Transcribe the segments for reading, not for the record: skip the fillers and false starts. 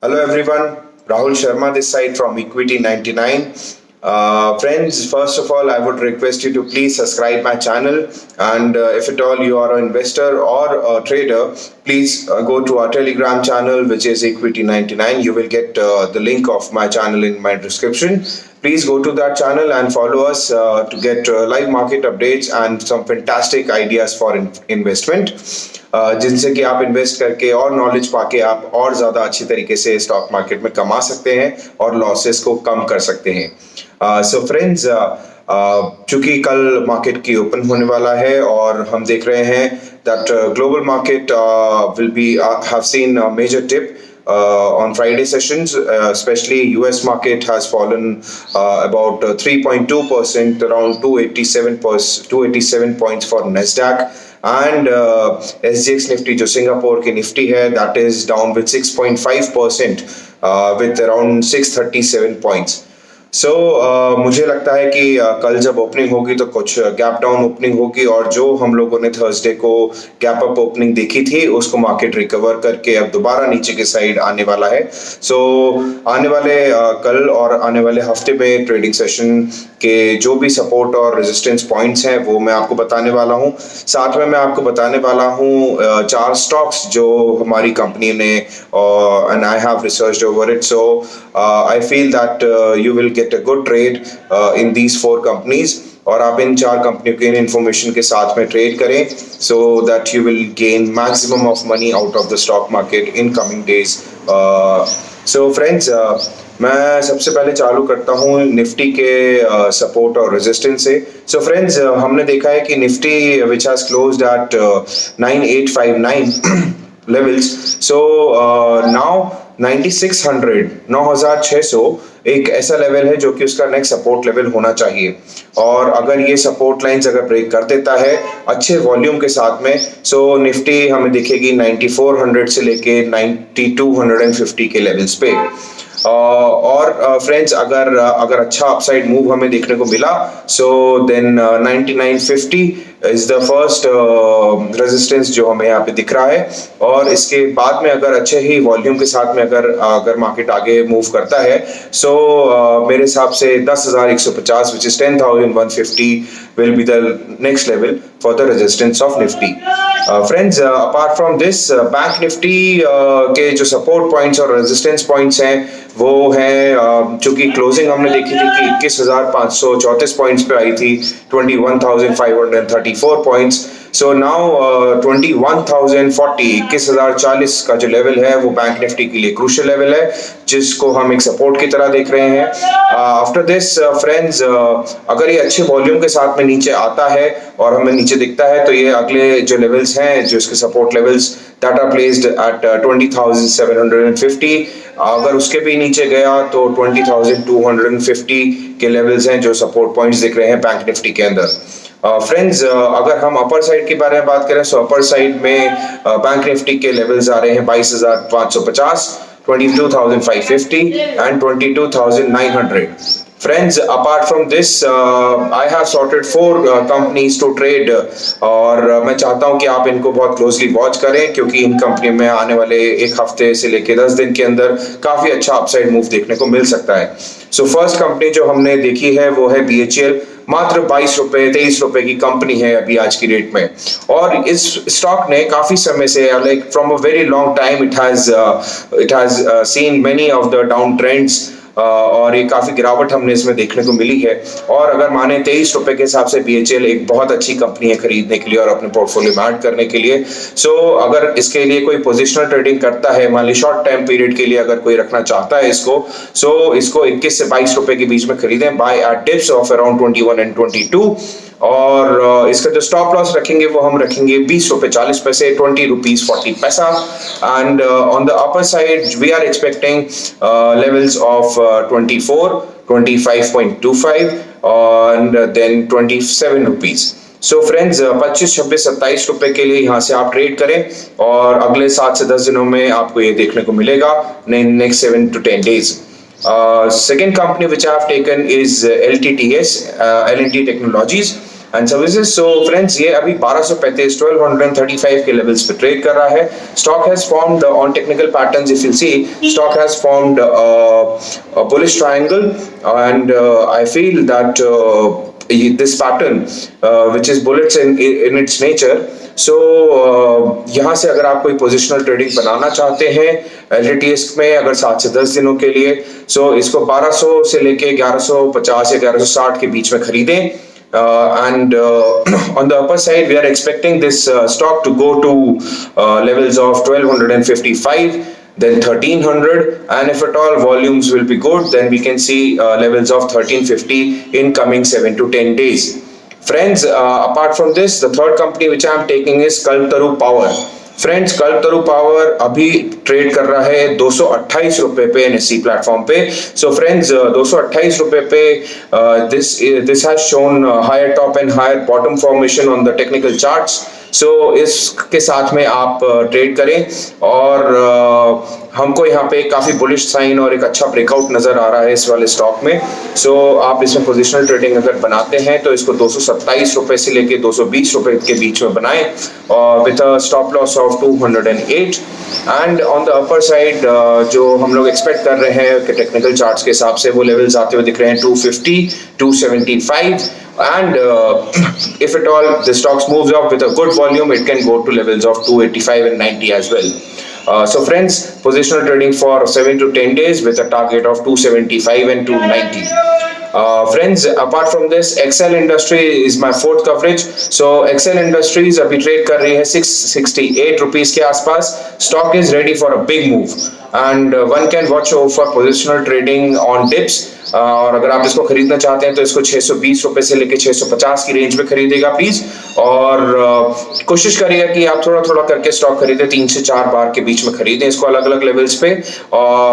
Hello everyone, Rahul Sharma this side from Equity 99. Friends, first of all, I would request you to please subscribe my channel, and if at all you are an investor or a trader, please go to our Telegram channel, which is Equity 99. You will get the link of my channel in my description. Please go to that channel and follow us to get live market updates and some fantastic ideas for investment, जिनसे कि आप invest करके और knowledge पाके आप और ज़्यादा अच्छी तरीके से स्टॉक मार्केट में कमा सकते हैं और लॉसेस को कम कर सकते हैं। सो फ्रेंड्स, चूंकि कल मार्केट की ओपन होने वाला है और हम देख रहे हैं that global market will be have seen a major tip on Friday sessions, especially US market has fallen about 3.2%, around 287 points for Nasdaq, and SGX Nifty जो सिंगापुर की निफ्टी है that is down with 6.5% with around 637 points. सो मुझे लगता है कि कल जब opening होगी तो कुछ गैप डाउन ओपनिंग होगी, और जो हम लोगों ने थर्सडे को गैप अप ओपनिंग देखी थी उसको मार्केट रिकवर करके अब दोबारा नीचे के साइड आने वाला है। सो आने वाले कल और आने वाले हफ्ते में ट्रेडिंग सेशन के जो भी सपोर्ट और रेजिस्टेंस पॉइंट्स हैं वो मैं आपको बताने वाला हूं। साथ में मैं आपको बताने वाला हूं 4 स्टॉक्स जो हमारी कंपनी ने and I have researched over it, so I feel that you will get a good trade in these 4 companies, और आप इन 4 कंपनियों के इन्फॉर्मेशन के साथ में ट्रेड करें so that you will gain maximum of money out of the stock market in coming days. So friends, मैं सबसे पहले चालू करता हूँ निफ्टी के सपोर्ट और रेजिस्टेंस से। सो फ्रेंड्स, हमने देखा है कि Nifty which has closed at 9859 levels, so now 9600 9600 एक ऐसा लेवल है जो कि उसका नेक्स्ट सपोर्ट लेवल होना चाहिए, और अगर ये सपोर्ट लाइंस अगर ब्रेक कर देता है अच्छे वॉल्यूम के साथ में, सो निफ्टी हमें दिखेगी 9400 से लेके 9250 के लेवल्स पे। और फ्रेंड्स, अगर अच्छा अपसाइड मूव हमें देखने को मिला, so then 9950 is the first resistance जो हमें यहाँ पे दिख रहा है, और इसके बाद में अगर अच्छे ही वॉल्यूम के साथ में अगर मार्केट आगे मूव करता है, सो मेरे हिसाब से 10,150 which is 10,150 will be the next level for the resistance of Nifty. Friends, apart from this, bank Nifty के जो सपोर्ट पॉइंट्स और रेजिस्टेंस पॉइंट्स हैं वो हैं, चूंकि क्लोजिंग हमने देखी थी कि 21,534 पॉइंट्स पे आई थी, 21,534 पॉइंट्स। सो नाउ 21,040 21,040 का जो लेवल है वो बैंक निफ्टी के लिए क्रूशियल लेवल है, जिसको हम एक सपोर्ट की तरह देख रहे हैं। आफ्टर दिस फ्रेंड्स, अगर ये अच्छे वॉल्यूम के साथ में नीचे आता है और हमें नीचे दिखता है, तो ये अगले जो लेवल्स हैं जो इसके support levels that are placed at 20,750, अगर उसके भी नीचे गया तो 20,250 के लेवल्स हैं जो सपोर्ट पॉइंट्स दिख रहे हैं बैंक निफ्टी के अंदर। फ्रेंड्स, अगर हम अपर साइड के बारे में बात करें, सो अपर साइड में बैंक निफ्टी के लेवल्स आ रहे हैं 22,550, 22,550 and 22,900। Friends, apart from this, I have sorted 4 companies to trade, और मैं चाहता हूं कि आप इनको बहुत क्लोजली वॉच करें, क्योंकि इन कंपनी में आने वाले एक हफ्ते से लेकर 10 दिन के अंदर काफी अच्छा अपसाइड मूव देखने को मिल सकता है। सो फर्स्ट कंपनी जो हमने देखी है वो है BHEL, मात्र 22 रुपए 23 रुपए की कंपनी है अभी आज की रेट में, और इस स्टॉक ने काफी समय से like from a very long time it has seen many of the down trends, और ये काफी गिरावट हमने इसमें देखने को मिली है। और अगर माने 23 रुपए के हिसाब से BHEL एक बहुत अच्छी कंपनी है खरीदने के लिए और अपने पोर्टफोलियो में ऐड करने के लिए। सो अगर इसके लिए कोई पोजिशनल ट्रेडिंग करता है, मान ली शॉर्ट टाइम पीरियड के लिए अगर कोई रखना चाहता है इसको, सो इसको 21 से 22 रुपए के बीच में खरीदें, buy at dips of around 21 and 22, और इसका जो स्टॉप लॉस रखेंगे वो हम रखेंगे 20 रुपए 40 पैसे, 20 rupees 40 paisa, and on the upper side we are expecting levels of 24, 25.25 and then 27 rupees. So friends, 25, 26, 27 रुपए के लिए यहाँ से आप ट्रेड करें, और अगले 7 से 10 दिनों में आपको ये देखने को मिलेगा next 7 to 10 days। Second company which I have taken is LTTS, L&T Technologies. And services. So friends, ये अभी 1235 के लेवल्स पे ट्रेड कर रहा है। Stock has formed on technical patterns, if you see, stock has formed a bullish triangle, and I feel that this pattern, which is bullets in its nature, सो यहाँ से अगर आप कोई पोजिशनल ट्रेडिंग बनाना चाहते हैं LTTS में अगर 7 से 10 दिनों के लिए, सो इसको 1200 से लेके 1150 या 1160 के बीच में खरीदें। And on the upper side, we are expecting this stock to go to levels of 1255, then 1300, and if at all volumes will be good, then we can see levels of 1350 in coming 7 to 10 days. Friends, apart from this, the third company which I am taking is Kalpataru Power. Friends, Kalpataru power अभी trade कर रहा है 228 रुपए पे NSE platform पे। So friends, 228 रुपए पे this has shown higher top and higher bottom formation on the technical charts. So इसके साथ में आप ट्रेड करें, और हमको यहाँ पे काफी बुलिश साइन और एक अच्छा ब्रेकआउट नजर आ रहा है इस वाले स्टॉक में। सो आप इसमें पोजिशनल ट्रेडिंग अगर बनाते हैं तो इसको 227 रुपए से लेके 220 रुपए के बीच में बनाएं, with a stop loss of 208। And on the upper side जो हम लोग एक्सपेक्ट कर रहे हैं कि टेक्निकल चार्ट्स के हिसाब से वो लेवल्स आते हुए दिख रहे हैं 250, 275, and if at all the stocks moves up with a good volume, it can go to levels of 285 and 90 as well. So friends, positional trading for 7 to 10 days with a target of 275 and 290. Friends, apart from this, Excel Industry is my fourth coverage. So Excel Industries अभी trade कर रही है 668 rupees के आसपास। Stock is ready for a big move, and one can watch out for positional trading on dips. और अगर आप इसको खरीदना चाहते हैं तो इसको 620 रुपए से लेके 650 की रेंज में खरीदेगा प्लीज, और कोशिश करिएगा कि आप थोड़ा थोड़ा करके स्टॉक खरीदें, 3 से 4 बार के बीच में खरीदें इसको अलग अलग लेवल्स पे,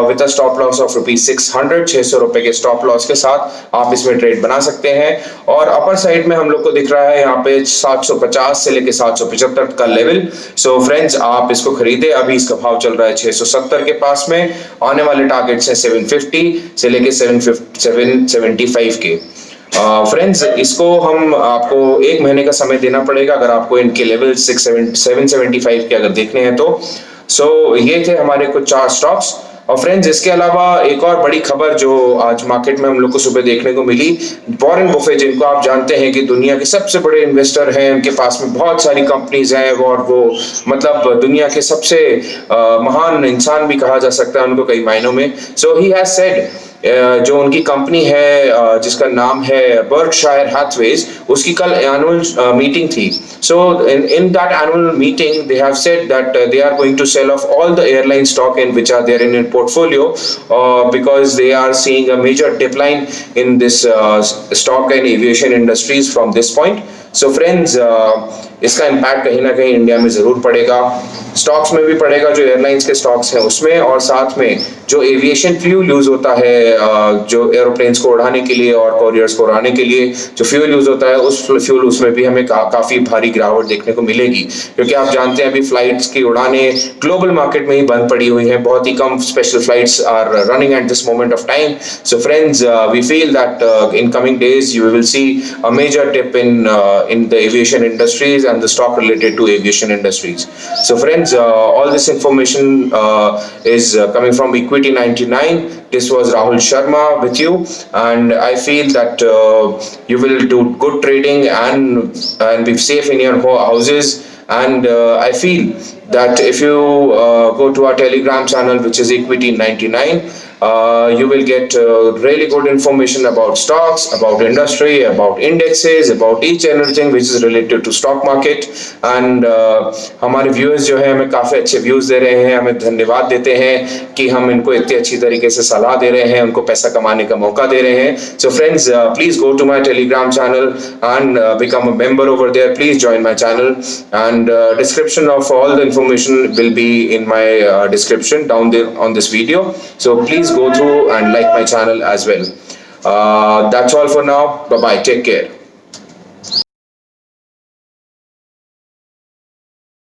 with a stop loss of ₹600, 600 रुपए के स्टॉप लॉस के साथ आप इसमें ट्रेड बना सकते हैं। और अपर साइड में हम लोग को दिख रहा है यहाँ पे 750 से लेके 775 का लेवल। सो फ्रेंड्स, आप इसको खरीदे, अभी इसका भाव चल रहा है 670 के पास में। आने वाले टारगेट्स हैं 750 से लेके 775 के। फ्रेंड्स, इसको हम आपको 1 महीने का समय देना पड़ेगा अगर आपको इनके लेवल 775 के अगर देखने हैं तो। सो ये थे हमारे कुछ 4 स्टॉक्स। और फ्रेंड्स, इसके अलावा एक और बड़ी खबर जो आज मार्केट में हम लोग को सुबह देखने को मिली, वॉरेन बफेट, जिनको आप जानते हैं कि दुनिया के सबसे बड़े इन्वेस्टर हैं, उनके पास में बहुत सारी कंपनीज हैं, और वो मतलब दुनिया के सबसे महान इंसान भी कहा जा सकता है उनको कई मायनों में। सो ही हैज सेड, जो उनकी कंपनी है जिसका नाम है बर्कशायर हैथवेज, उसकी कल एनुअल मीटिंग थी। सो in that annual meeting they have said that they are going to sell off all the airline stock in which are there in portfolio, because they are seeing a major decline in this stock and aviation industries from this point. So friends, इसका impact कहीं ना कहीं India में जरूर पड़ेगा, stocks में भी पड़ेगा जो एयरलाइंस के स्टॉक्स हैं उसमें, और साथ में जो एविएशन फ्यूल यूज होता है, जो एरोप्लेन्स को उड़ाने के लिए और कॉरियर्स को उड़ाने के लिए जो फ्यूल यूज होता है, उस फ्यूल उसमें भी हमें काफी भारी गिरावट देखने को मिलेगी, क्योंकि आप जानते हैं अभी फ्लाइट्स की उड़ानें ग्लोबल मार्केट में ही बंद पड़ी हुई हैं, बहुत ही कम special flights are running at this moment of time. So friends, we feel that in coming days you will see a major dip in the aviation industries and the stock related to aviation industries. So friends, all this information is coming from Equity 99. This was Rahul Sharma with you, and I feel that you will do good trading and be safe in your houses. And I feel that if you go to our Telegram channel, which is Equity 99, you will get really good information about stocks, about industry, about indexes, about each and everything which is related to stock market. And हमारे viewers जो है हमें काफ़ी अच्छे views दे रहे हैं, हमें धन्यवाद देते हैं कि हम इनको इतनी अच्छी तरीके से सलाह दे रहे हैं, उनको पैसा कमाने का मौका दे रहे हैं। So friends, please go to my Telegram channel and become a member over there. Please join my channel, and description of all the information will be in my description down there on this video. So please go through and like my channel as well. That's all for now. Bye bye. Take care.